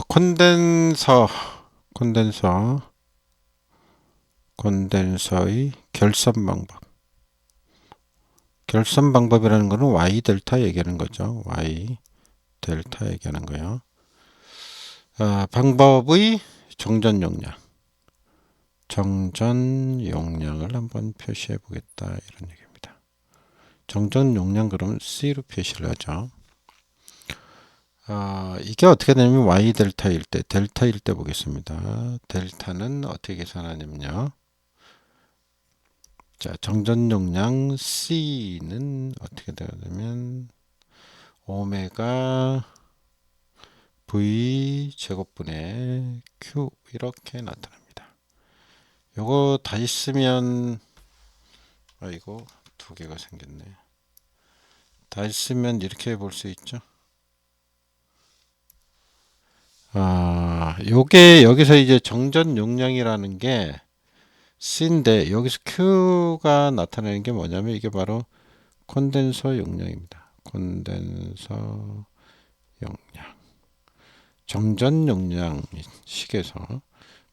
콘덴서, 콘덴서, 콘덴서의 결선 방법. 결선 방법이라는 거는 Y 델타 얘기하는 거죠. Y 델타 얘기하는 거예요. 방법의 정전 용량. 정전 용량을 한번 표시해 보겠다. 이런 얘기입니다. 정전 용량 그러면 C로 표시를 하죠. 이게 어떻게 되냐면 Y 델타일 때 보겠습니다. 델타는 어떻게 계산하냐면요. 자, 정전 용량 C는 어떻게 되냐면 오메가 V 제곱분의 Q 이렇게 나타납니다. 요거 다시 쓰면 이거 두 개가 생겼네. 다시 쓰면 이렇게 볼 수 있죠. 요게 여기서 이제 정전 용량이라는 게 C인데 여기서 Q가 나타내는 게 뭐냐면 이게 바로 콘덴서 용량입니다. 콘덴서 용량. 정전 용량 식에서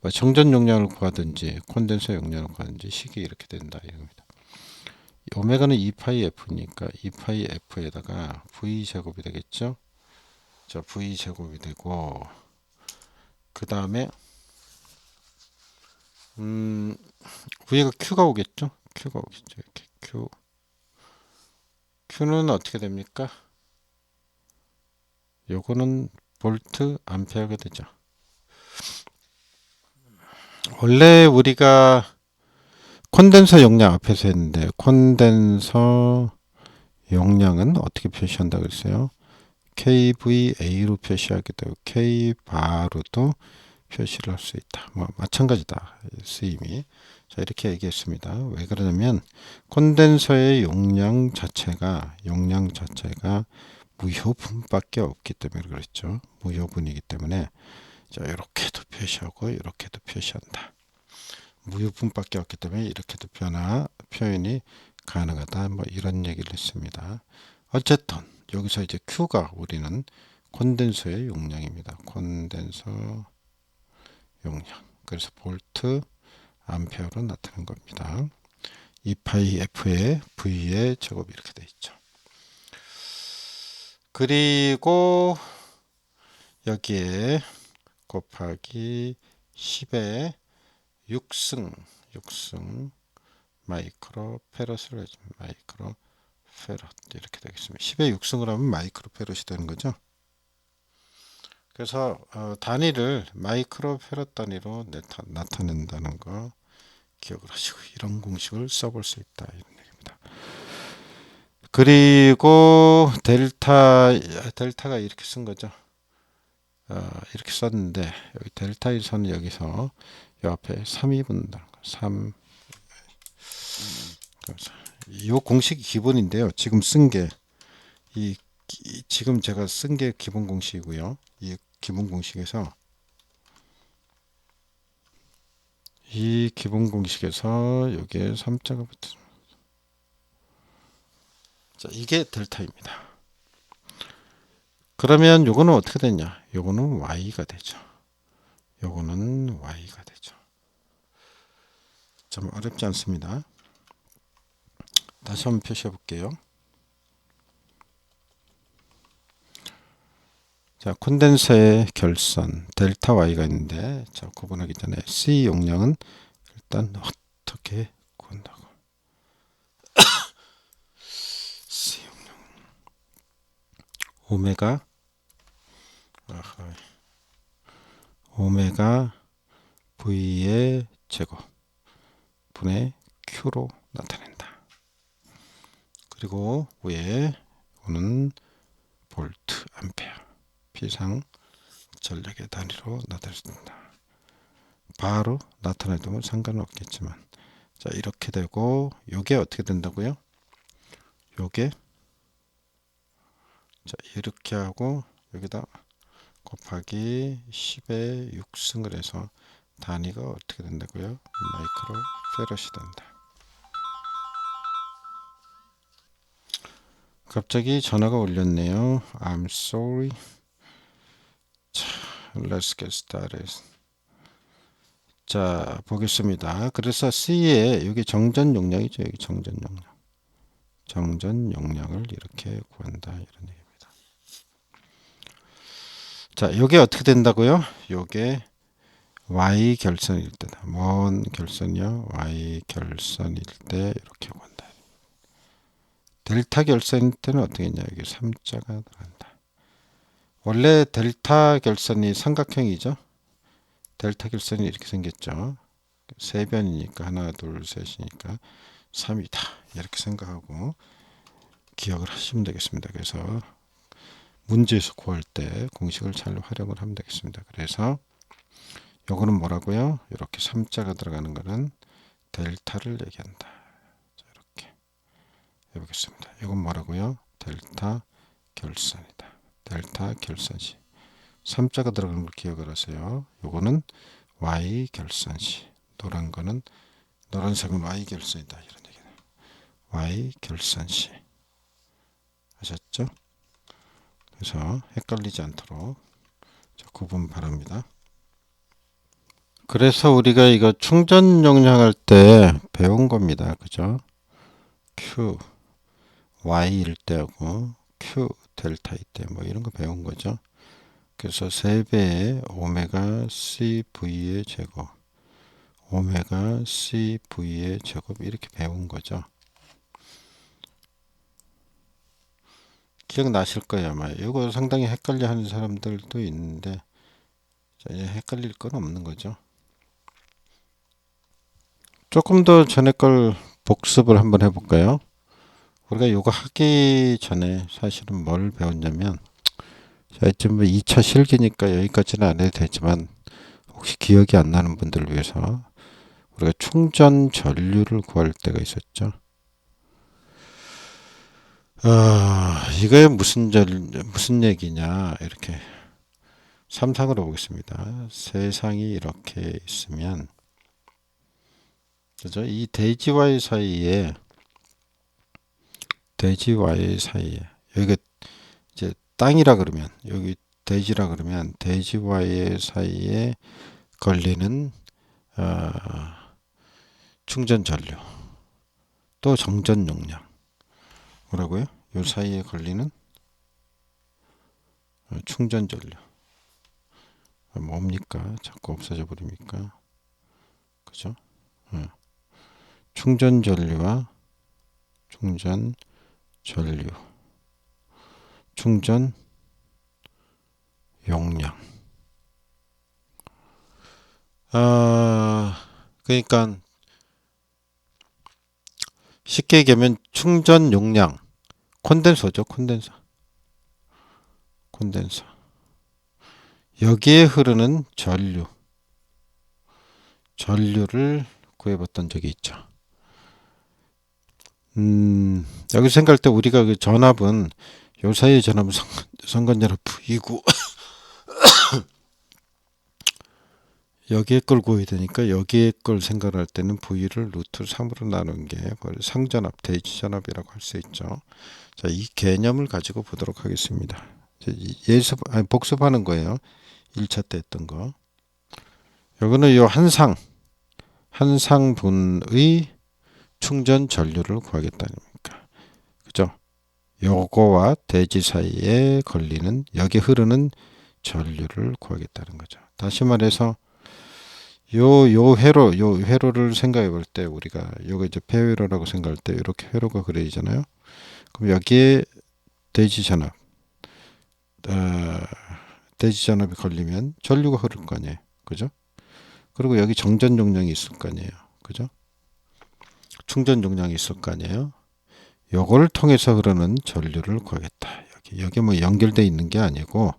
뭐 정전 용량을 구하든지 콘덴서 용량을 구하든지 식이 이렇게 된다 이겁니다. 오메가는 2파이 F니까 2파이 F에다가 V 제곱이 되겠죠. 자, V 제곱이 되고 그 다음에 V가 Q가 오겠죠. Q가 오겠죠. 이렇게 Q는 어떻게 됩니까? 요거는 볼트 암페어가 되죠. 원래 우리가 콘덴서 용량 앞에서 했는데 콘덴서 용량은 어떻게 표시한다고 했어요? KVA로 표시하게 되고 K바로도 표시를 할 수 있다. 뭐 마찬가지다. 쓰임이. 자, 이렇게 얘기했습니다. 왜 그러냐면 콘덴서의 용량 자체가 무효분밖에 없기 때문에 그랬죠. 무효분이기 때문에 자, 이렇게도 표시하고 이렇게도 표시한다. 무효분밖에 없기 때문에 이렇게도 표현이 가능하다. 뭐 이런 얘기를 했습니다. 어쨌든 여기서 이제 Q가 우리는 콘덴서의 용량입니다. 콘덴서 용량. 그래서 볼트 암페어로 나타낸 겁니다. 2파이 F의 V의 제곱이 이렇게 되어 있죠. 그리고 여기에 곱하기 10의 6승 마이크로 페럿을 해주면 마이크로 페럿 이렇게 되겠습니다. 10의 6승을 하면 마이크로 페럿이 되는 거죠. 그래서 단위를 마이크로 페럿 단위로 나타낸다는 거 기억을 하시고 이런 공식을 써볼 수 있다 이런 얘기입니다. 그리고 델타가 이렇게 쓴 거죠. 이렇게 썼는데 여기 델타에서는 여기서 이 앞에 3이 붙는다는 거. 3. 이 공식이 기본인데요. 지금 쓴 게 지금 제가 쓴 게 기본 공식이고요. 이 기본 공식에서 여기에 3자가 붙은 자, 이게 델타입니다. 그러면 요거는 어떻게 되냐? 요거는 y가 되죠. 요거는 y가 되죠. 좀 어렵지 않습니다. 다시 한번 표시해 볼게요. 자, 콘덴서의 결선 델타 y가 있는데 자, 구분하기 전에 C 용량은 일단 어떻게 구한다고? C 용량 오메가 V의 제곱 분의 Q로 나타낸다. 그리고 위에 오는 볼트 암페어 비상 전력의 단위로 나타낸다. 바로 나타내도 상관은 없겠지만 자, 이렇게 되고 요게 어떻게 된다고요? 요게 자, 이렇게 하고 여기다 곱하기 10의 6승을 해서 단위가 어떻게 된다고요? 마이크로 페럿이 된다. 갑자기 전화가 울렸네요. I'm sorry. 자, Let's get started. 자, 보겠습니다. 그래서 C에 여기 정전 용량이죠. 여기 정전 용량. 정전 용량을 이렇게 구한다. 이런 얘기입니다. 자, 요게 어떻게 된다고요? 요게 Y 결선일 때다. 뭔 결선이요? Y 결선일 때 이렇게 구한다. 델타 결선일 때는 어떻게 했냐? 여기 3자가 들어간다. 원래 델타 결선이 삼각형이죠. 델타 결선이 이렇게 생겼죠. 세 변이니까 하나, 둘, 셋이니까 3이다. 이렇게 생각하고 기억을 하시면 되겠습니다. 그래서 문제에서 구할 때 공식을 잘 활용을 하면 되겠습니다. 그래서 요거는 뭐라고요? 이렇게 3자가 들어가는 거는 델타를 얘기한다. 자, 이렇게 해보겠습니다. 이건 뭐라고요? 델타 결선이다. 델타 결선시. 3자가 들어가는 걸 기억을 하세요. 요거는 Y 결선시. 노란 거는 노란색은 Y 결선이다. 이런 얘기는 Y 결선시. 아셨죠? 그래서 헷갈리지 않도록 구분 바랍니다. 그래서 우리가 이거 충전 용량할 때 배운 겁니다. 그죠? Q, Y일 때하고 Q, 델타일 때 뭐 이런 거 배운 거죠. 그래서 3배의 오메가 CV의 제곱, 오메가 CV의 제곱 이렇게 배운 거죠. 기억나실 거예요 아마. 이거 상당히 헷갈려 하는 사람들도 있는데 헷갈릴 건 없는 거죠. 조금 더 전에 걸 복습을 한번 해볼까요? 우리가 이거 하기 전에 사실은 뭘 배웠냐면, 자, 이쯤 2차 실기니까 여기까지는 안 해도 되지만 혹시 기억이 안 나는 분들을 위해서 우리가 충전 전류를 구할 때가 있었죠. 이거에 무슨 얘기냐 이렇게 삼상으로 보겠습니다. 세상이 이렇게 있으면, 그죠? 이 대지와의 사이에 여기가 이제 땅이라 그러면 여기 대지라 그러면 대지와의 사이에 걸리는 충전 전류 또 정전 용량 뭐라고요? 요 사이에 걸리는 충전 전류 뭡니까? 자꾸 없어져 버립니까? 그죠? 충전 전류와 충전 전류 충전 용량. 그러니까 쉽게 얘기하면 충전 용량, 콘덴서죠, 콘덴서. 여기에 흐르는 전류를 구해봤던 적이 있죠. 여기서 생각할 때 우리가 그 전압은 요 사이의 전압은 선건전압 V이고 여기에 걸 구해야 되니까 여기에 걸 생각할 때는 V를 루트 3으로 나누는 게 상전압, 대지전압이라고 할 수 있죠. 자, 이 개념을 가지고 보도록 하겠습니다. 복습하는 거예요. 1차 때 했던 거. 요거는 요 한상분의 충전 전류를 구하겠다는 겁니까? 그죠? 요거와 대지 사이에 걸리는 여기 흐르는 전류를 구하겠다는 거죠. 다시 말해서 요 회로를 생각해 볼 때 우리가 요거 이제 폐회로라고 생각할 때 이렇게 회로가 그려지잖아요. 그럼 여기에 대지 전압 대지 전압이 걸리면 전류가 흐를 거 아니에요. 그죠? 그리고 여기 정전 용량이 있을 거 아니에요. 그죠? 충전 용량이 있을 거 아니에요. 요걸 통해서 흐르는 전류를 구하겠다. 여기 뭐 연결돼 있는 게 아니고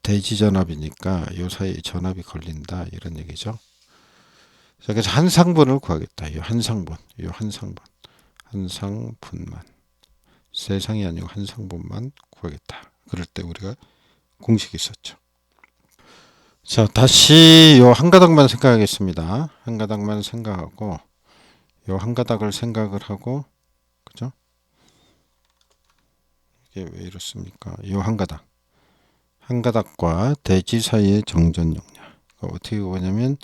대지 전압이니까 요 사이에 전압이 걸린다 이런 얘기죠. 그래서 한상분을 구하겠다. 요 한상분만 세상이 아니고 한상분만 구하겠다. 그럴 때 우리가 공식이 있었죠. 자, 다시 요 한 가닥만 생각하겠습니다. 한 가닥만 생각하고 요 한 가닥을 생각을 하고 그죠? 이게 왜 이렇습니까? 요 한 한 가닥과 대지 사이의 정전 용량. 어떻게 보냐면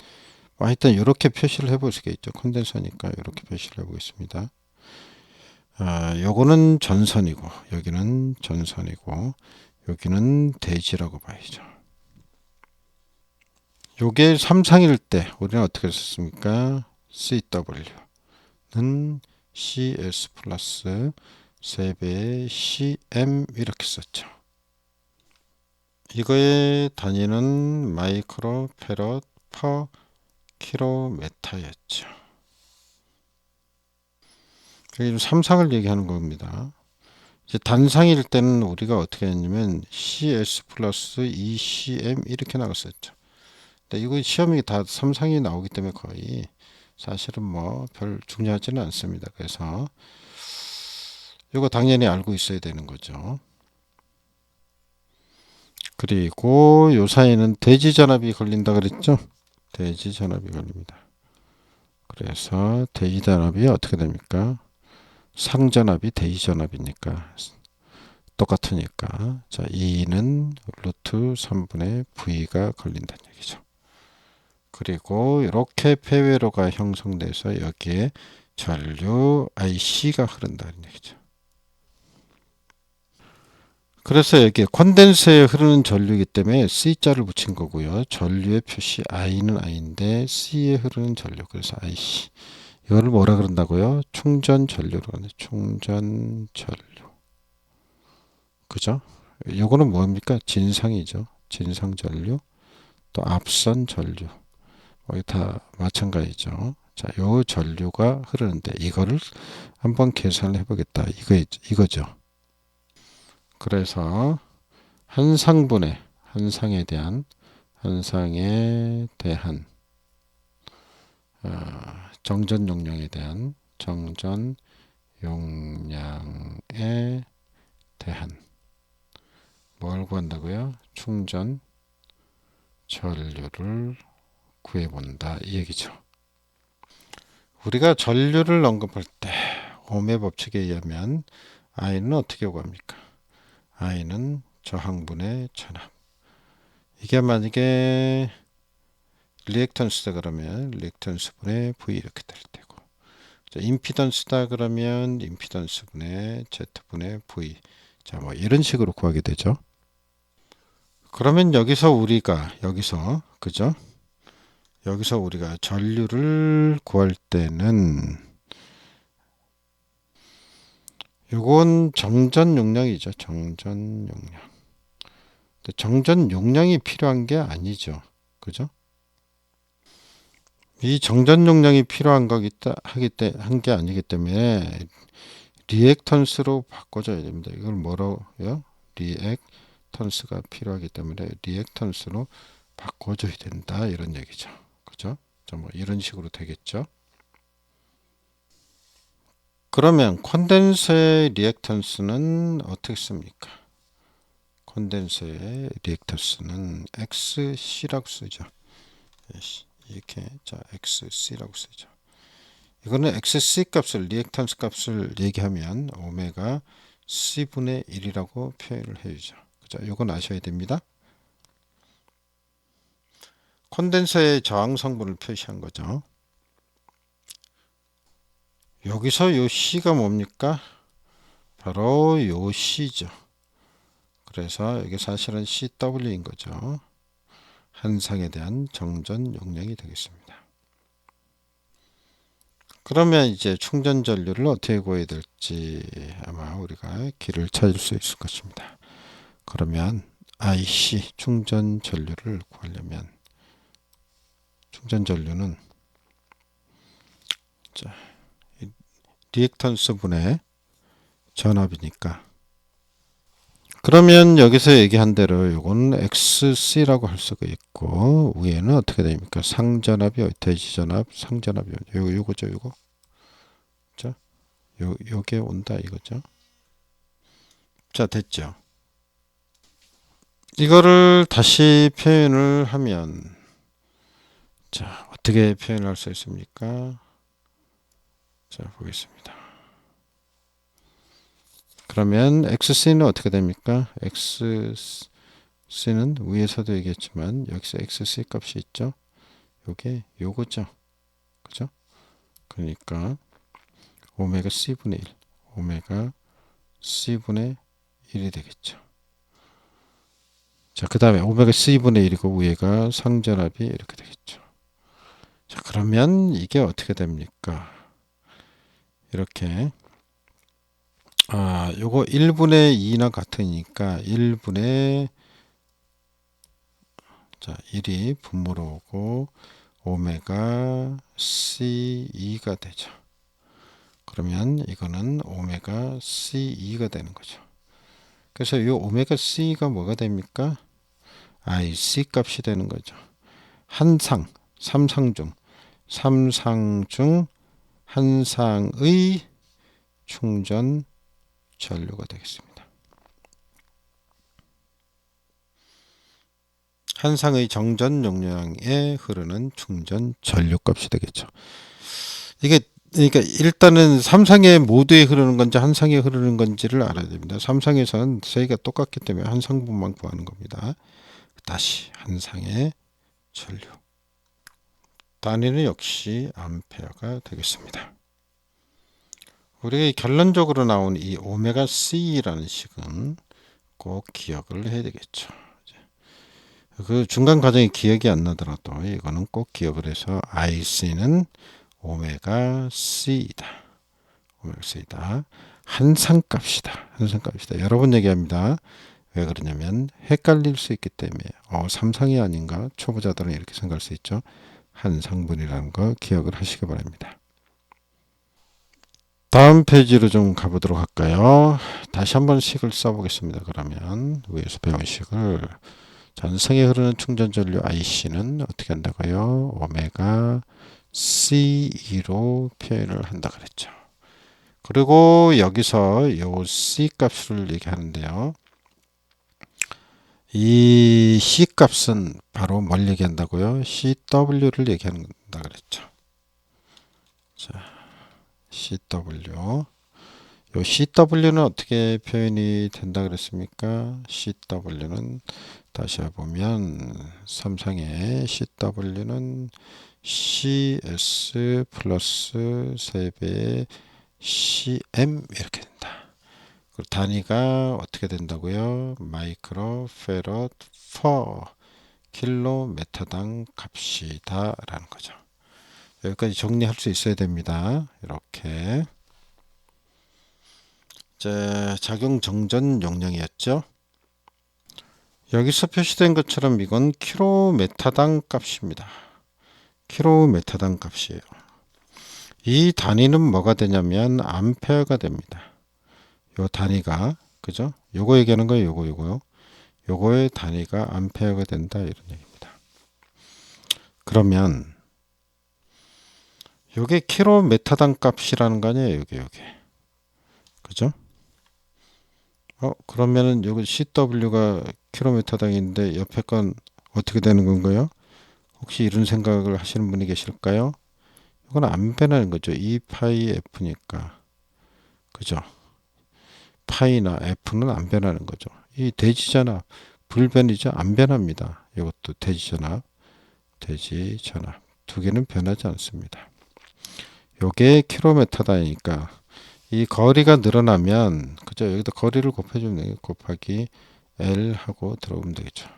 하여튼 이렇게 표시를 해볼 수가 있죠. 콘덴서니까 이렇게 표시를 해보겠습니다. 요거는 전선이고 여기는 전선이고 여기는 대지라고 봐야죠. 요게 삼상일 때 우리는 어떻게 썼습니까? CW는 CS 플러스 3배의 CM 이렇게 썼죠. 이거의 단위는 마이크로 페럿 퍼 킬로메타였죠. 삼상을 얘기하는 겁니다. 이제 단상일 때는 우리가 어떻게 했냐면 CS 플러스 ECM 이렇게 나갔었죠. 근데 이거 시험이 다 삼상이 나오기 때문에 거의 사실은 뭐 별 중요하지는 않습니다. 그래서 이거 당연히 알고 있어야 되는 거죠. 그리고 요 사이에는 대지전압이 걸린다 그랬죠. 대지전압이 걸립니다. 그래서 대지전압이 어떻게 됩니까? 상전압이 대지전압이니까 똑같으니까 자 2는 루트 3분의 V가 걸린다는 얘기죠. 그리고 이렇게 폐회로가 형성돼서 여기에 전류 IC가 흐른다는 얘기죠. 그래서 여기 콘덴서에 흐르는 전류이기 때문에 C자를 붙인 거고요. 전류의 표시 I는 I인데 C에 흐르는 전류. 그래서 IC. 이거를 뭐라 그런다고요? 충전 전류로 하네. 충전 전류. 그죠? 요거는 뭡니까? 진상이죠. 진상 전류. 또 앞선 전류. 다 마찬가지죠. 자, 요 전류가 흐르는데 이거를 한번 계산을 해보겠다. 이거죠. 그래서 한상에 대한 정전 용량에 대한 정전 용량에 대한 뭘 구한다고요? 충전 전류를 구해본다 이 얘기죠. 우리가 전류를 언급할 때 ohm의 법칙에 의하면 I는 어떻게 구합니까? I는 저항분의 전압. 이게 만약에 리액턴스다 그러면 리액턴스분의 V 이렇게 될 테고, 자, 임피던스다 그러면 임피던스분의 Z분의 V. 자, 뭐 이런 식으로 구하게 되죠. 그러면 그죠? 여기서 우리가 전류를 구할 때는 요건 정전 용량이죠. 정전 용량. 정전 용량이 필요한 게 아니죠. 그죠? 이 정전 용량이 필요한 한 게 아니기 때문에 리액턴스로 바꿔줘야 됩니다. 이걸 뭐라고요? 리액턴스가 필요하기 때문에 리액턴스로 바꿔줘야 된다 이런 얘기죠. 그죠? 뭐 이런 식으로 되겠죠. 그러면 콘덴서의 리액턴스는 어떻게 씁니까? 콘덴서의 리액턴스는 XC라고 쓰죠. 이렇게 자 XC라고 쓰죠. 이거는 XC 값을 리액턴스 값을 얘기하면 오메가 C분의 1이라고 표현을 해주죠. 자, 이건 아셔야 됩니다. 콘덴서의 저항 성분을 표시한 거죠. 여기서 요 C가 뭡니까? 바로 요 C죠. 그래서 이게 사실은 CW인 거죠. 한상에 대한 정전 용량이 되겠습니다. 그러면 이제 충전 전류를 어떻게 구해야 될지 아마 우리가 길을 찾을 수 있을 것입니다. 그러면 IC 충전 전류를 구하려면 충전 전류는 자, 리액턴스 분의 전압이니까, 그러면 여기서 얘기한 대로 요거는 XC라고 할 수가 있고 위에는 어떻게 됩니까? 상전압이 대지전압 상전압이 요거죠. 요거 자 요게 온다 이거죠. 자 됐죠. 이거를 다시 표현을 하면 자 어떻게 표현할 수 있습니까? 자 보겠습니다. 그러면 XC는 어떻게 됩니까? XC C는 위에서도 얘기했지만 여기서 XC 값이 있죠. 요게 요거죠. 그죠? 그러니까 오메가 C분의 1, 오메가 C분의 1이 되겠죠. 자, 그 다음에 오메가 C분의 1이고 위에가 상전압이 이렇게 되겠죠. 자, 그러면 이게 어떻게 됩니까? 이렇게 요거 1분의 2나 같으니까 1분의 자 1이 분모로 오고 오메가 C2가 되죠. 그러면 이거는 오메가 C2가 되는 거죠. 그래서 이 오메가 C가 뭐가 됩니까? IC 값이 되는 거죠. 한상, 삼상 중 한상의 충전 전류가 되겠습니다. 한상의 정전 용량에 흐르는 충전 전류 값이 되겠죠. 이게 그러니까 일단은 삼상에 모두에 흐르는 건지 한상에 흐르는 건지를 알아야 됩니다. 삼상에서는 세기가 똑같기 때문에 한상분만 구하는 겁니다. 다시 한상의 전류. 단위는 역시 암페어가 되겠습니다. 우리가 결론적으로 나온 이 오메가 C라는 식은 꼭 기억을 해야 되겠죠. 그 중간 과정이 기억이 안 나더라도 이거는 꼭 기억을 해서 IC는 오메가 C이다. 오메가 C이다. 한상값이다. 한상값이다. 여러 번 얘기합니다. 왜 그러냐면 헷갈릴 수 있기 때문에 삼상이 아닌가 초보자들은 이렇게 생각할 수 있죠. 한상분이라는 거 기억을 하시기 바랍니다. 다음 페이지로 좀 가보도록 할까요? 다시 한번 식을 써보겠습니다. 그러면 위에서 배운 식을 전성에 흐르는 충전전류 IC는 어떻게 한다고요? 오메가 C2로 표현을 한다 그랬죠. 그리고 여기서 요 C 값을 얘기하는데요. 이 C 값은 바로 뭘 얘기한다고요? CW를 얘기한다 그랬죠. 자, CW. 요 CW는 어떻게 표현이 된다 그랬습니까? CW는 다시 해보면 삼상의 CW는 CS 플러스 3배의 CM 이렇게 된다. 그리고 단위가 어떻게 된다고요? 마이크로 페럿 퍼 킬로미터당 값이다 라는 거죠. 여기까지 정리할 수 있어야 됩니다. 이렇게 작용 정전 용량이었죠. 여기서 표시된 것처럼 이건 킬로미터당 값입니다. 킬로미터당 값이에요. 이 단위는 뭐가 되냐면 암페어가 됩니다. 요 단위가 그죠? 요거 얘기하는 거예요. 요거요. 요거의 단위가 암페어가 된다 이런 얘기입니다. 그러면 요게 킬로미터당 값이라는 거 아니에요. 요게 그죠? 그러면은 여기 CW가 킬로미터당인데 옆에 건 어떻게 되는 건가요? 혹시 이런 생각을 하시는 분이 계실까요? 이건 안 변하는 거죠. 2파이 F니까. 그죠? 파이나 F는 안 변하는 거죠. 이 대지전압, 불변이죠. 안 변합니다. 이것도 대지전압, 대지전압. 두 개는 변하지 않습니다. 요게 킬로미터다니까 이 거리가 늘어나면 그죠? 여기다 거리를 곱해주면 돼요. 곱하기 L 하고 들어오면 되겠죠.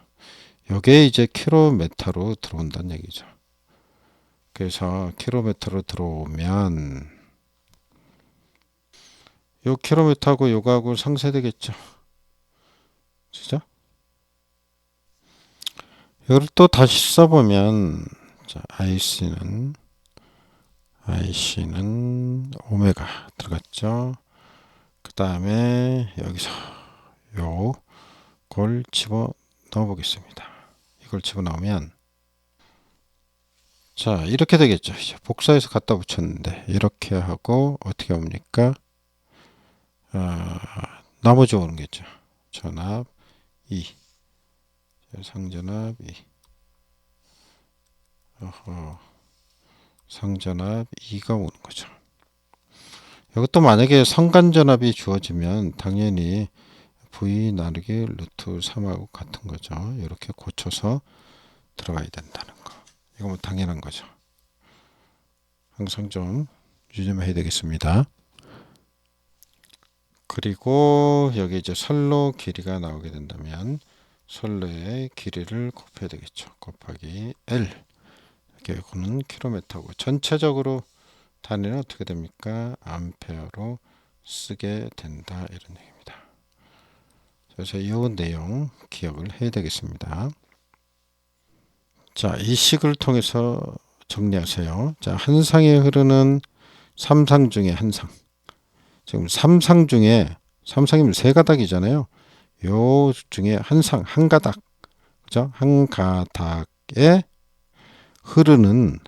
요게 이제 킬로미터로 들어온다는 얘기죠. 그래서 킬로미터로 들어오면 요 킬로미터하고 요거하고 상쇄되겠죠. 그죠? 이걸 또 다시 써보면 자, IC는 오메가 들어갔죠. 그 다음에 여기서 요걸 집어 넣어 보겠습니다. 이걸 집어 넣으면 자 이렇게 되겠죠. 이제 복사해서 갖다 붙였는데 이렇게 하고 어떻게 옵니까? 나머지 오는 거죠. 전압 2 상전압 2 상전압 2가 오는 거죠. 이것도 만약에 상간전압이 주어지면 당연히 v 나누기 루트 3하고 같은 거죠. 이렇게 고쳐서 들어가야 된다는 거. 이거 뭐 당연한 거죠. 항상 좀 유념해야 되겠습니다. 그리고 여기 이제 선로 길이가 나오게 된다면 선로의 길이를 곱해야 되겠죠. 곱하기 L. 이거는 킬로미터고 전체적으로 단위는 어떻게 됩니까? 암페어로 쓰게 된다 이런 얘기입니다. 그래서 이 내용 기억을 해야 되겠습니다. 자, 이 식을 통해서 정리하세요. 자, 한 상에 흐르는 3상 중에 한 상. 지금 3상 중에 3상이면 세 가닥이잖아요. 요 중에 한 상, 한 가닥. 그죠? 한 가닥에 흐르는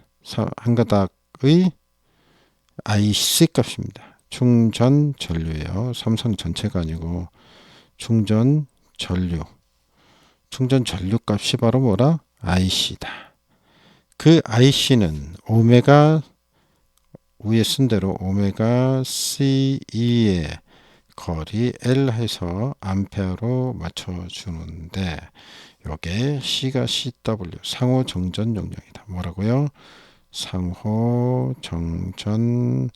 한 가닥의 IC 값입니다. 충전 전류예요. 삼성 전체가 아니고 충전 전류. 충전 전류 값이 바로 뭐라? IC다. 그 IC는 오메가 위에 쓴 대로 오메가 CE의 거리 L 해서 암페어로 맞춰주는데 요게 C가 CW 상호 정전 용량이다. 뭐라고요? 상호 정전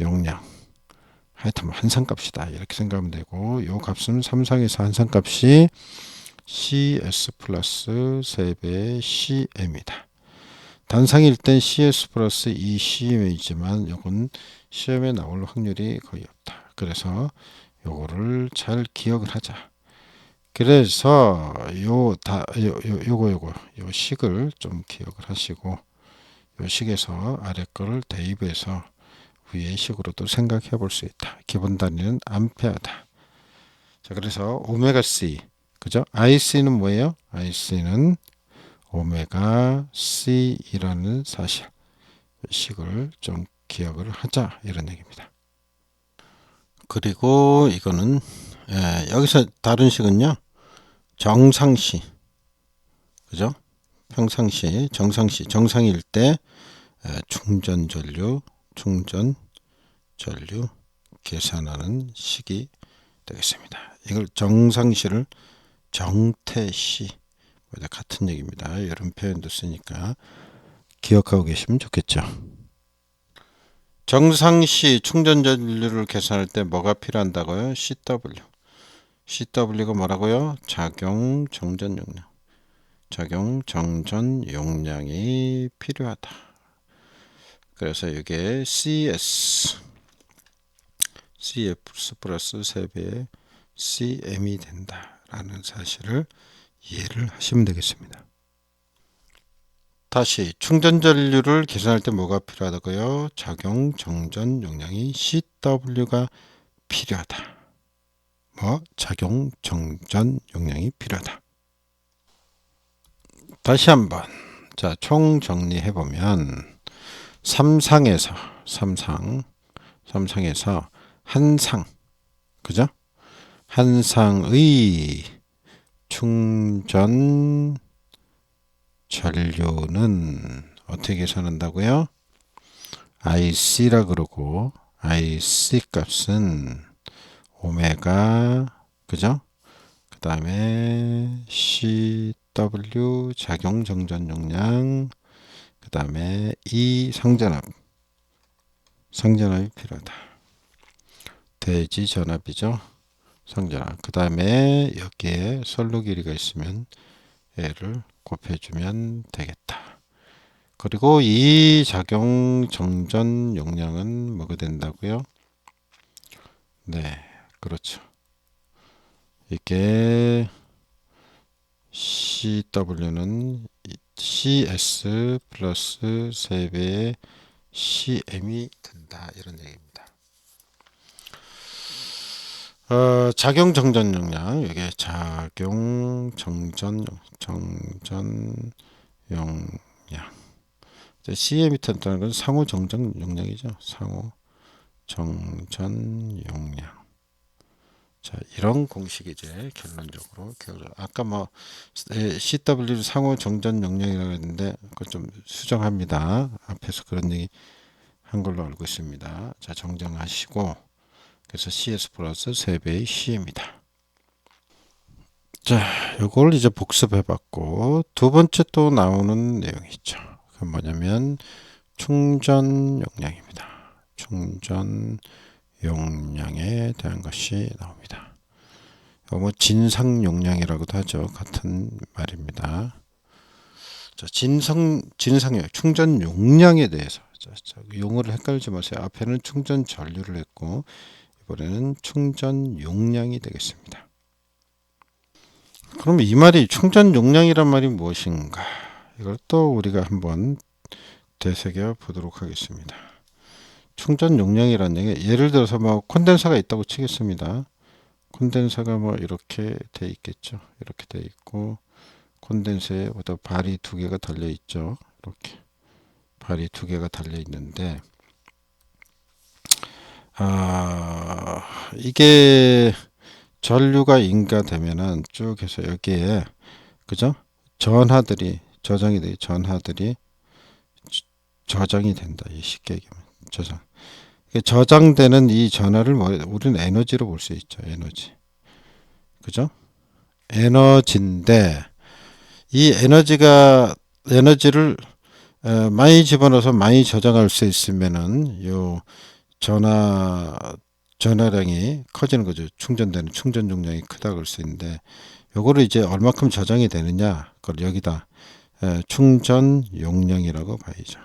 용량. 하여튼 한상값이다. 이렇게 생각하면 되고 요 값은 삼상에서 한상값이 CS 플러스 3배의 CM이다. 단상일 땐 CS 플러스 2CM이지만 요건 시험에 나올 확률이 거의 없다. 그래서 요거를 잘 기억을 하자. 그래서 요 식을 좀 기억을 하시고 요 식에서 아래 거를 대입해서 위의 식으로도 생각해 볼 수 있다. 기본 단위는 암페어다. 자, 그래서 오메가 C, 그죠? IC는 뭐예요? IC는 오메가 C이라는 사실, 식을 좀 기억을 하자 이런 얘기입니다. 그리고 이거는 여기서 다른 식은요, 정상시, 그죠? 평상시, 정상시, 정상일 때 충전 전류 계산하는 식이 되겠습니다. 이걸 정상시를 정태시 같은 얘기입니다. 이런 표현도 쓰니까 기억하고 계시면 좋겠죠. 정상시 충전 전류를 계산할 때 뭐가 필요한다고요? CW. CW가 뭐라고요? 작용 정전 용량. 작용 정전 용량이 필요하다. 그래서 이게 CS 플러스 3배의 CM이 된다라는 사실을 이해를 하시면 되겠습니다. 다시 충전 전류를 계산할 때 뭐가 필요하다고요? 작용 정전 용량이 CW가 필요하다. 작용 정전 용량이 필요하다. 다시 한번 자, 총 정리해 보면 삼상에서 한 상, 그죠? 한 상의 충전 전류는 어떻게 계산한다고요? IC라 그러고 IC 값은 오메가, 그죠? 그 다음에 CW 작용 정전 용량, 그 다음에 E 상전압이 필요하다. 대지 전압이죠. 상전압. 그 다음에 여기에 선로 길이가 있으면 얘를 곱해주면 되겠다. 그리고 이 작용 정전 용량은 뭐가 된다고요? 네, 그렇죠. 이게 CW는 CS 플러스 3배의 CM이 된다. 이런 얘기입니다. 작용 정전 용량, 이게 작용 정전 용량. CM이 된다는 건 상호 정전 용량이죠. 상호 정전 용량. 자, 이런 공식이 이제 결론적으로 아까 CW 상호 정전 용량이라고 했는데 그거 좀 수정합니다. 앞에서 그런 얘기 한 걸로 알고 있습니다. 자, 정정하시고 그래서 CS 플러스 3배의 C입니다. 자, 요걸 이제 복습해 봤고, 두 번째 또 나오는 내용이 있죠. 그 뭐냐면 충전 용량입니다. 충전 용량에 대한 것이 나옵니다. 뭐 진상 용량이라고도 하죠. 같은 말입니다. 자, 진상용 충전 용량에 대해서 용어를 헷갈리지 마세요. 앞에는 충전 전류를 했고 이번에는 충전 용량이 되겠습니다. 그럼 이 말이 충전 용량이란 말이 무엇인가? 이걸 또 우리가 한번 되새겨 보도록 하겠습니다. 충전 용량이라는 얘기, 예를 들어서 뭐 콘덴서가 있다고 치겠습니다. 콘덴서가 뭐 이렇게 돼 있겠죠. 이렇게 돼 있고 콘덴서에 발이 두 개가 달려 있죠. 이렇게 발이 두 개가 달려 있는데 이게 전류가 인가되면은 쭉 해서 여기에 그죠? 전하들이 저장이 된다. 이 쉽게 얘기하면 저장. 저장되는 이 전하를 우리는 에너지로 볼 수 있죠. 에너지. 그죠? 에너지인데 이 에너지를 많이 집어넣어서 많이 저장할 수 있으면은 요 전하량이 커지는 거죠. 충전되는 충전 용량이 크다고 할 수 있는데 요거를 이제 얼마큼 저장이 되느냐 그걸 여기다 충전 용량이라고 봐야죠.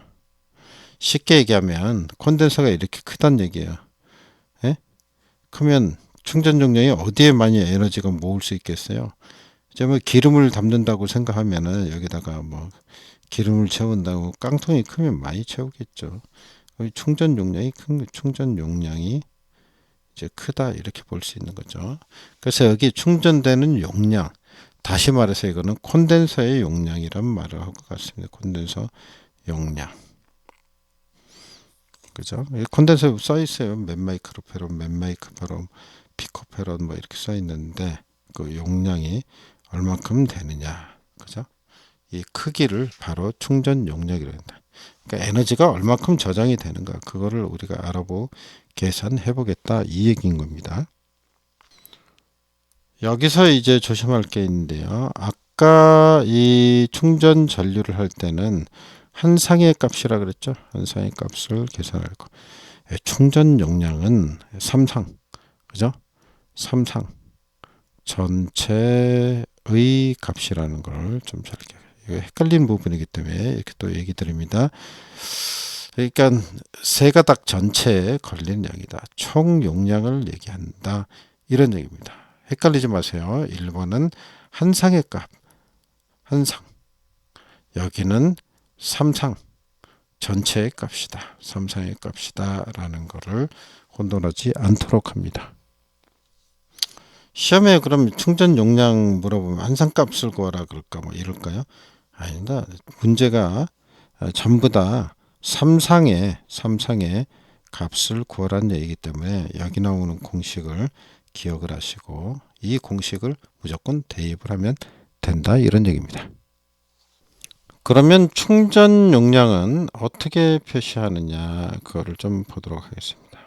쉽게 얘기하면 콘덴서가 이렇게 크단 얘기예요. 예? 크면 충전 용량이 어디에 많이 에너지가 모을 수 있겠어요? 이제 뭐 기름을 담는다고 생각하면은 여기다가 뭐 기름을 채운다고 깡통이 크면 많이 채우겠죠. 충전 용량이 이제 크다 이렇게 볼 수 있는 거죠. 그래서 여기 충전되는 용량, 다시 말해서 이거는 콘덴서의 용량이란 말을 하고 같습니다. 콘덴서 용량. 그죠? 콘덴서에 써 있어요. 몇 마이크로페론, 몇 마이크로페론, 피코페론 뭐 이렇게 써 있는데 그 용량이 얼만큼 되느냐. 그죠? 이 크기를 바로 충전 용량이라고 한다. 그러니까 에너지가 얼만큼 저장이 되는가 그거를 우리가 알아보고 계산해 보겠다 이 얘기인 겁니다. 여기서 이제 조심할 게 있는데요. 아까 이 충전 전류를 할 때는 한 상의 값이라 그랬죠. 한 상의 값을 계산할 거. 충전 용량은 3상. 그죠? 3상. 전체의 값이라는 걸 좀 잘 이거 헷갈리는 부분이기 때문에 이렇게 또 얘기 드립니다. 그러니까 세 가닥 전체에 걸린 양이다. 총 용량을 얘기한다. 이런 얘기입니다. 헷갈리지 마세요. 1번은 한 상의 값. 한 상. 여기는 3상. 전체의 값이다. 3상의 값이다. 라는 거를 혼돈하지 않도록 합니다. 시험에 그럼 충전 용량 물어보면 한 상 값을 구하라 그럴까 뭐 이럴까요? 아니다. 문제가 전부 다 3상의 값을 구하라는 얘기이기 때문에 여기 나오는 공식을 기억을 하시고 이 공식을 무조건 대입을 하면 된다 이런 얘기입니다. 그러면 충전 용량은 어떻게 표시하느냐 그거를 좀 보도록 하겠습니다.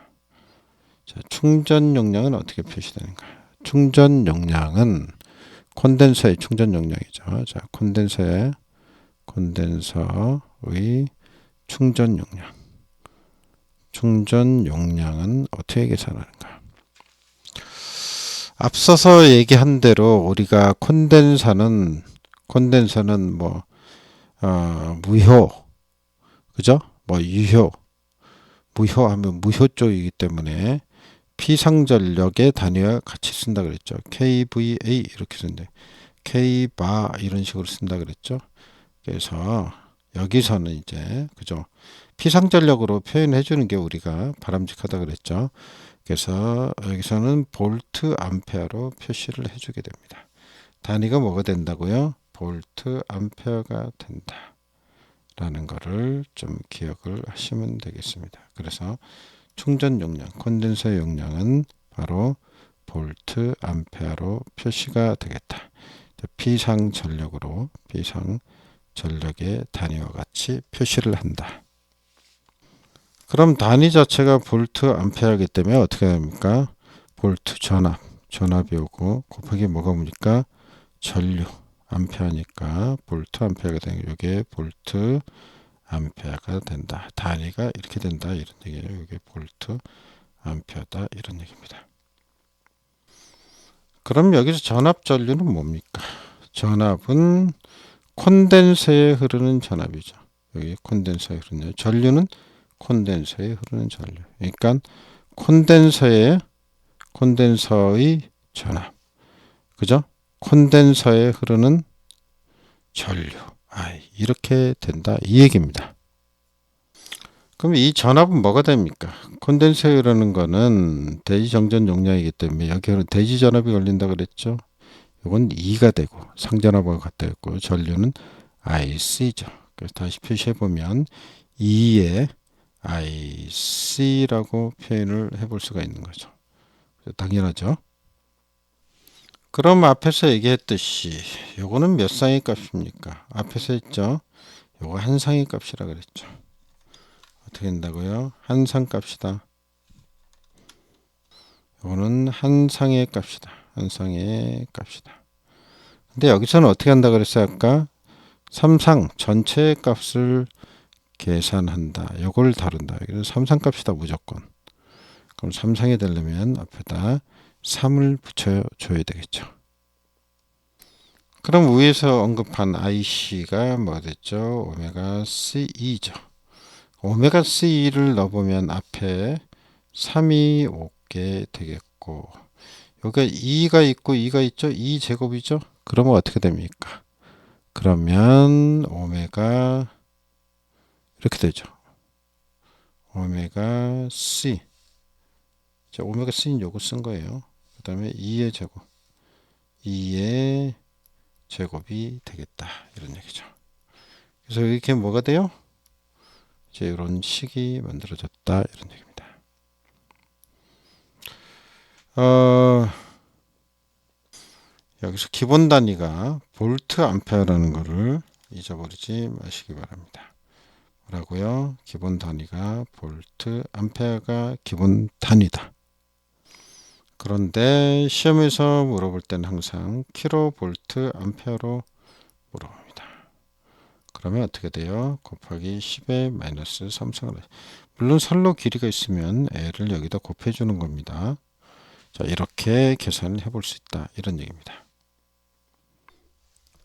자, 충전 용량은 어떻게 표시되는가? 충전 용량은 콘덴서의 충전 용량이죠. 자, 콘덴서의 충전 용량. 충전 용량은 어떻게 계산하는가? 앞서서 얘기한 대로 우리가 콘덴서는 뭐 무효, 그죠? 뭐 무효하면 무효 쪽이기 때문에 피상전력의 단위와 같이 쓴다 그랬죠. kVA 이렇게 쓴대. k바 이런 식으로 쓴다 그랬죠. 그래서 여기서는 이제 그죠. 피상전력으로 표현해 주는 게 우리가 바람직하다 그랬죠. 그래서 여기서는 볼트 암페어로 표시를 해주게 됩니다. 단위가 뭐가 된다고요? 볼트 암페어가 된다. 라는 거를 좀 기억을 하시면 되겠습니다. 그래서 충전 용량, 콘덴서 용량은 바로 볼트 암페어로 표시가 되겠다. 피상 전력의 단위와 같이 표시를 한다. 그럼 단위 자체가 볼트 암페어이기 때문에 어떻게 됩니까? 볼트 전압이 오고 곱하기 뭐가 뭡니까? 전류 암페어니까 볼트 암페어가 되는 게 이게 볼트 암페어가 된다. 단위가 이렇게 된다 이런 얘기예요. 이게 볼트 암페어다 이런 얘기입니다. 그럼 여기서 전압 전류는 뭡니까? 전압은 콘덴서에 흐르는 전압이죠. 여기 콘덴서에 흐르는 전류는 콘덴서에 흐르는 전류. 그러니까 콘덴서의 전압. 그죠? 콘덴서에 흐르는 전류. 이렇게 된다 이 얘기입니다. 그럼 이 전압은 뭐가 됩니까? 콘덴서에 흐르는 거는 대지 정전 용량이기 때문에 여기는 대지 전압이 걸린다 그랬죠. 이건 2가 되고 상전압하고 같다 했고 전류는 IC죠. 그래서 다시 표시해 보면 2에 IC라고 표현을 해볼 수가 있는 거죠. 당연하죠. 그럼 앞에서 얘기했듯이 요거는 몇 상의 값입니까? 앞에서 했죠. 요거 한 상의 값이라 그랬죠. 어떻게 된다고요? 한 상 값이다. 요거는 한 상의 값이다. 한 상의 값이다. 근데 여기서는 어떻게 한다 그랬어요? 아까 3상 전체의 값을 계산한다. 요걸 다룬다. 여기는 3상 값이다 무조건. 그럼 3상이 되려면 앞에다 3을 붙여줘야 되겠죠. 그럼 위에서 언급한 IC가 뭐가 됐죠? 오메가 C2죠. 오메가 C2를 넣어보면 앞에 3이 오게 되겠고 여기가 2가 있고 2가 있죠? 2제곱이죠? 그러면 어떻게 됩니까? 그러면 오메가 이렇게 되죠. 오메가 C. 자, 오메가 C는 요거 쓴 거예요. 그 다음에 2의 제곱. 2의 제곱이 되겠다. 이런 얘기죠. 그래서 이렇게 뭐가 돼요? 이제 이런 식이 만들어졌다. 이런 얘기입니다. 여기서 기본 단위가 볼트 암페어라는 거를 잊어버리지 마시기 바랍니다. 뭐라고요? 기본 단위가 볼트 암페어가 기본 단위다. 그런데 시험에서 물어볼 때는 항상 킬로볼트 암페어로 물어봅니다. 그러면 어떻게 돼요? 곱하기 10의 마이너스 3승을 물론 선로 길이가 있으면 L을 여기다 곱해 주는 겁니다. 자, 이렇게 계산을 해볼 수 있다. 이런 얘기입니다.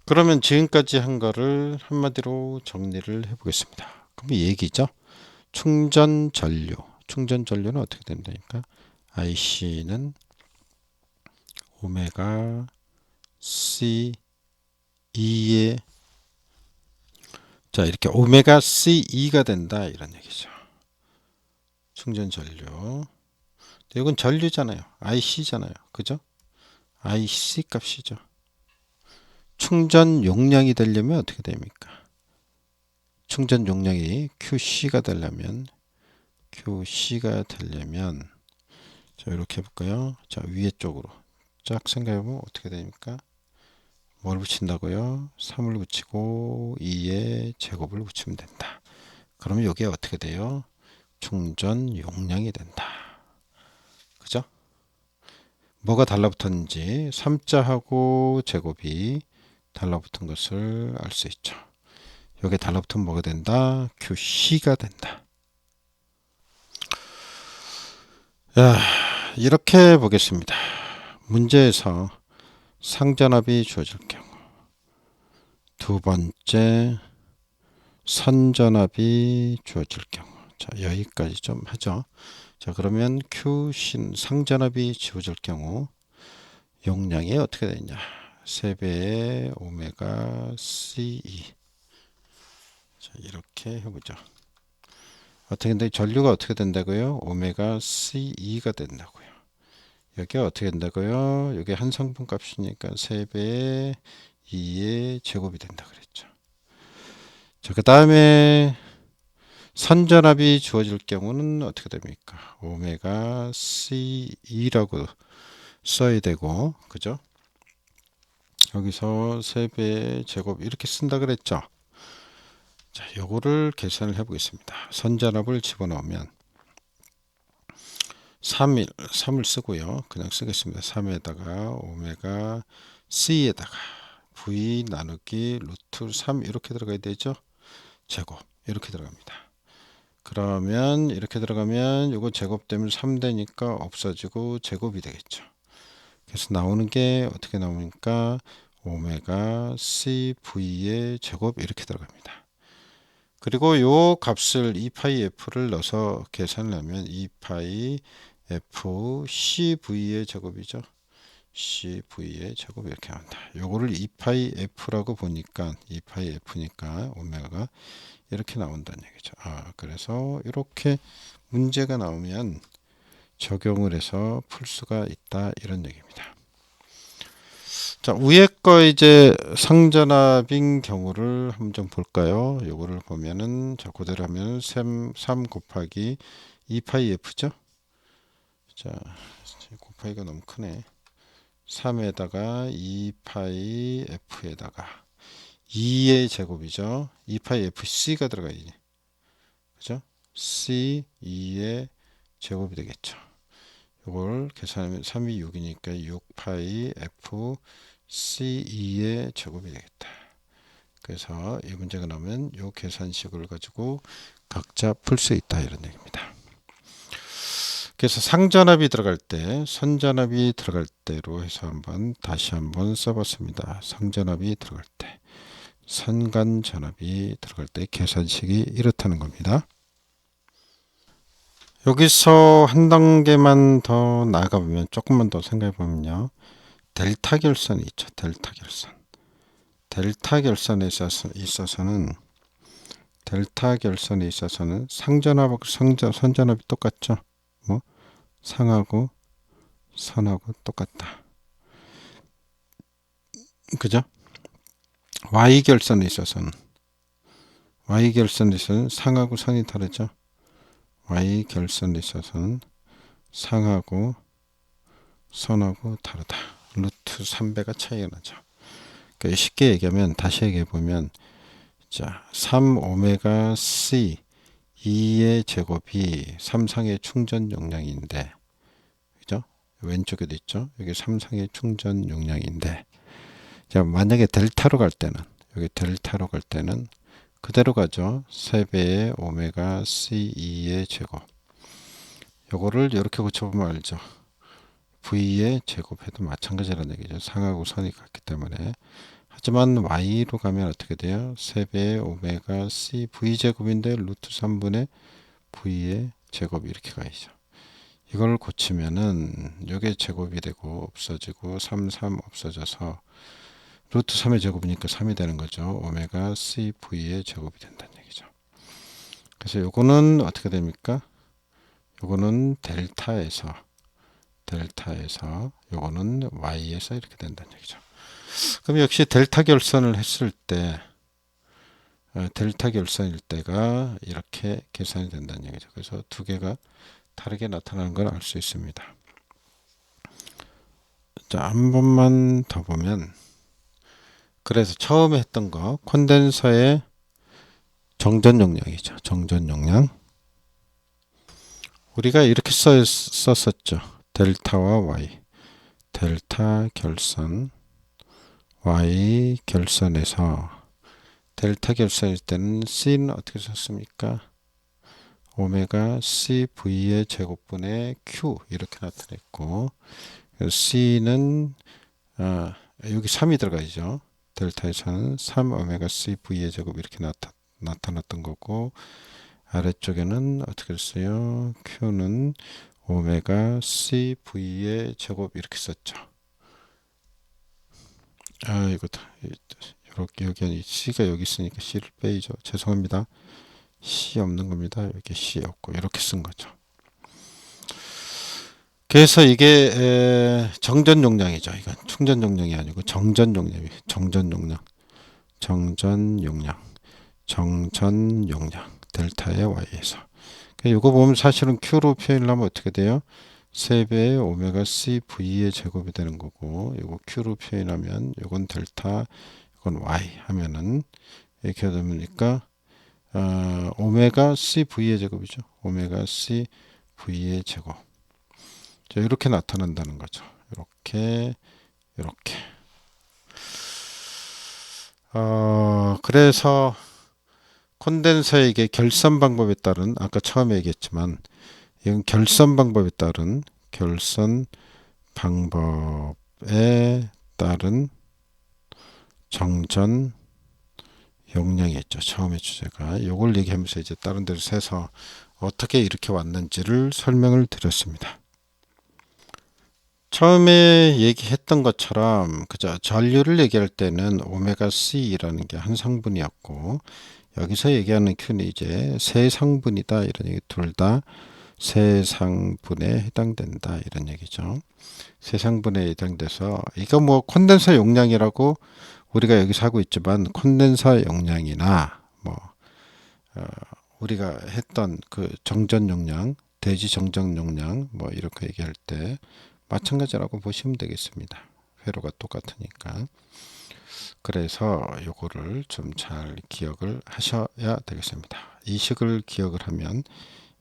그러면 지금까지 한 거를 한마디로 정리를 해 보겠습니다. 그럼 이 얘기죠. 충전 전류. 충전 전류는 어떻게 된다니까? IC는 오메가 C2의 자, 이렇게 오메가 C2가 된다. 이런 얘기죠. 충전 전류. 이건 전류잖아요. IC잖아요. 그죠? IC 값이죠. 충전 용량이 되려면 어떻게 됩니까? 충전 용량이 QC가 되려면 자, 이렇게 해볼까요? 자, 위에 쪽으로 쫙 생각해보면 어떻게 됩니까? 뭘 붙인다고요? 3을 붙이고 2의 제곱을 붙이면 된다. 그러면 이게 어떻게 돼요? 충전 용량이 된다. 그죠? 뭐가 달라붙었는지 3자하고 제곱이 달라붙은 것을 알 수 있죠. 여기에 달라붙으면 뭐가 된다? QC가 된다. 야, 이렇게 보겠습니다. 문제에서 상전압이 주어질 경우 두 번째 선전압이 주어질 경우 자, 여기까지 좀 하죠. 자, 그러면 QC 상전압이 주어질 경우 용량이 어떻게 되냐? 3배의 오메가 C2 자, 이렇게 해보죠. 어떻게 된다? 전류가 어떻게 된다고요? 오메가 C2가 된다고요. 여기 어떻게 된다고요? 여기 한 성분 값이니까 3배의 2의 제곱이 된다 그랬죠. 자, 그 다음에 선전압이 주어질 경우는 어떻게 됩니까? 오메가 C2라고 써야 되고, 그죠? 여기서 3배의 제곱 이렇게 쓴다 그랬죠. 자, 요거를 계산을 해 보겠습니다. 선전압을 집어넣으면 3을 쓰고요. 그냥 쓰겠습니다. 3에다가 오메가 C에다가 V 나누기 루트 3 이렇게 들어가야 되죠. 제곱 이렇게 들어갑니다. 그러면 이렇게 들어가면 이거 제곱되면 3 되니까 없어지고 제곱이 되겠죠. 그래서 나오는 게 어떻게 나오니까 오메가 CV의 제곱 이렇게 들어갑니다. 그리고 요 값을 2파이 F를 넣어서 계산을 하면 2파이 F CV의 제곱이죠. CV의 제곱 이렇게 나온다. 요거를 2파이 F라고 보니까 2파이 F니까 오메가가 이렇게 나온다는 얘기죠. 그래서 이렇게 문제가 나오면 적용을 해서 풀 수가 있다 이런 얘기입니다. 자, 위에 거 이제 상전압인 경우를 한번 좀 볼까요? 요거를 보면은 자, 그대로 하면 3 곱하기 2파이 F죠? 자, 곱하기가 너무 크네. 3에다가 2파이 F에다가 2의 제곱이죠. 2파이 FC가 들어가야지. 그죠? C 2의 제곱이 되겠죠. 이걸 계산하면 3이 6이니까 6파이 F C2의 제곱이 되겠다. 그래서 이 문제가 나오면 이 계산식을 가지고 각자 풀 수 있다 이런 얘기입니다. 그래서 상전압이 들어갈 때 선전압이 들어갈 때로 해서 다시 한번 써봤습니다. 상전압이 들어갈 때 선간전압이 들어갈 때 계산식이 이렇다는 겁니다. 여기서 한 단계만 더 나아가보면 조금만 더 생각해보면요. 델타 결선이 있죠. 델타 결선. 델타 결선에 있어서는 상전압하고 선전압이 똑같죠. 뭐 상하고 선하고 똑같다. 그죠? Y 결선에 있어서는 상하고 선이 다르죠. Y 결선에 있어서는 상하고 선하고 다르다. 루트 3배가 차이가 나죠. 그러니까 쉽게 얘기하면 다시 얘기해 보면 자, 3 오메가 C 2의 제곱이 3상의 충전 용량인데 그죠? 왼쪽에도 있죠. 여기 3상의 충전 용량인데 자, 만약에 델타로 갈 때는 여기 델타로 갈 때는 그대로 가죠. 3배의 오메가 C2의 제곱. 요거를 이렇게 고쳐보면 알죠. V의 제곱해도 마찬가지라는 얘기죠. 상하고 선이 같기 때문에. 하지만 Y로 가면 어떻게 돼요? 3배의 오메가 C V제곱인데 루트 3분의 V의 제곱이 이렇게 가야죠. 이걸 고치면은 요게 제곱이 되고 없어지고 3 없어져서 루트 3의 제곱이니까 3이 되는 거죠. 오메가 C V의 제곱이 된다는 얘기죠. 그래서 요거는 어떻게 됩니까? 요거는 델타에서 요거는 Y에서 이렇게 된다는 얘기죠. 그럼 역시 델타 결선을 했을 때 델타 결선일 때가 이렇게 계산이 된다는 얘기죠. 그래서 두 개가 다르게 나타나는 걸 알 수 있습니다. 자, 한 번만 더 보면 그래서 처음에 했던 거 콘덴서의 정전 용량이죠. 정전 용량. 우리가 이렇게 썼었죠. 델타와 Y. 델타 결선 Y 결선에서 델타 결선일 때는 C는 어떻게 썼습니까? 오메가 CV의 제곱분의 Q 이렇게 나타냈고 C는 여기 3이 들어가죠. 델타에서는 3 오메가 CV의 제곱 이렇게 나타났던 거고 아래쪽에는 어떻게 했어요? Q는 오메가 CV의 제곱 이렇게 썼죠. 여기 C가 여기 있으니까 C를 빼야죠. 죄송합니다. C 없는 겁니다. 여기 C 없고 이렇게 쓴 거죠. 그래서 이게 정전 용량이죠. 이건 충전 용량이 아니고 정전 용량이에요. 정전 용량 델타의 Y에서. 이거 보면 사실은 Q로 표현을 하면 어떻게 돼요? 3배의 오메가 CV의 제곱이 되는 거고 이거 Q로 표현하면 이건 델타 이건 Y 하면은 이렇게 되니까 오메가 CV의 제곱이죠. 오메가 CV의 제곱. 자, 이렇게 나타난다는 거죠. 이렇게 그래서 콘덴서에게 결선 방법에 따른 아까 처음에 얘기했지만 이건 결선 방법에 따른 정전 용량이었죠. 처음에 주제가 요걸 얘기하면서 이제 다른 데로 세서 어떻게 이렇게 왔는지를 설명을 드렸습니다. 처음에 얘기했던 것처럼 그죠? 전류를 얘기할 때는 오메가 C라는 게 한 성분이었고 여기서 얘기하는 Q는 이제 세 성분이다 이런 얘기 둘 다 세 상분에 해당된다 이런 얘기죠. 세 상분에 해당돼서 이거 뭐 콘덴서 용량이라고 우리가 여기서 하고 있지만 콘덴서 용량이나 뭐 우리가 했던 그 정전 용량, 대지 정전 용량 뭐 이렇게 얘기할 때 마찬가지라고 보시면 되겠습니다. 회로가 똑같으니까. 그래서 요거를 좀 잘 기억을 하셔야 되겠습니다. 이 식을 기억을 하면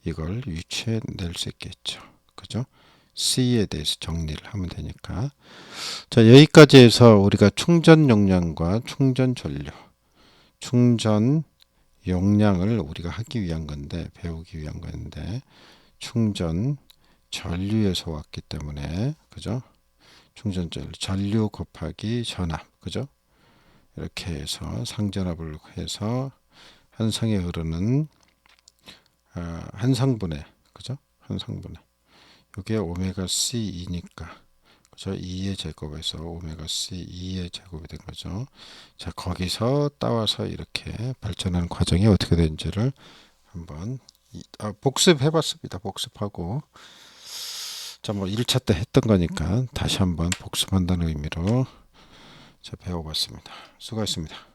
이걸 유추해 낼 수 있겠죠. 그죠? C에 대해서 정리를 하면 되니까. 자, 여기까지 해서 우리가 충전 용량과 충전 전류, 충전 용량을 우리가 하기 위한 건데, 배우기 위한 건데, 충전 전류에서 왔기 때문에, 그죠? 충전 전류 곱하기 전압, 그죠? 이렇게 해서 상전압을 해서 한 상에 흐르는 한 성분에, 그죠? 한 성분에. 이게 오메가 C2니까 그죠? 2의 제곱에서 오메가 C2의 제곱이 된 거죠. 자, 거기서 따와서 이렇게 발전하는 과정이 어떻게 되는지를 한번 복습해 봤습니다. 복습하고 자, 뭐 1차 때 했던 거니까 다시 한번 복습한다는 의미로 자, 배워봤습니다. 수고하셨습니다.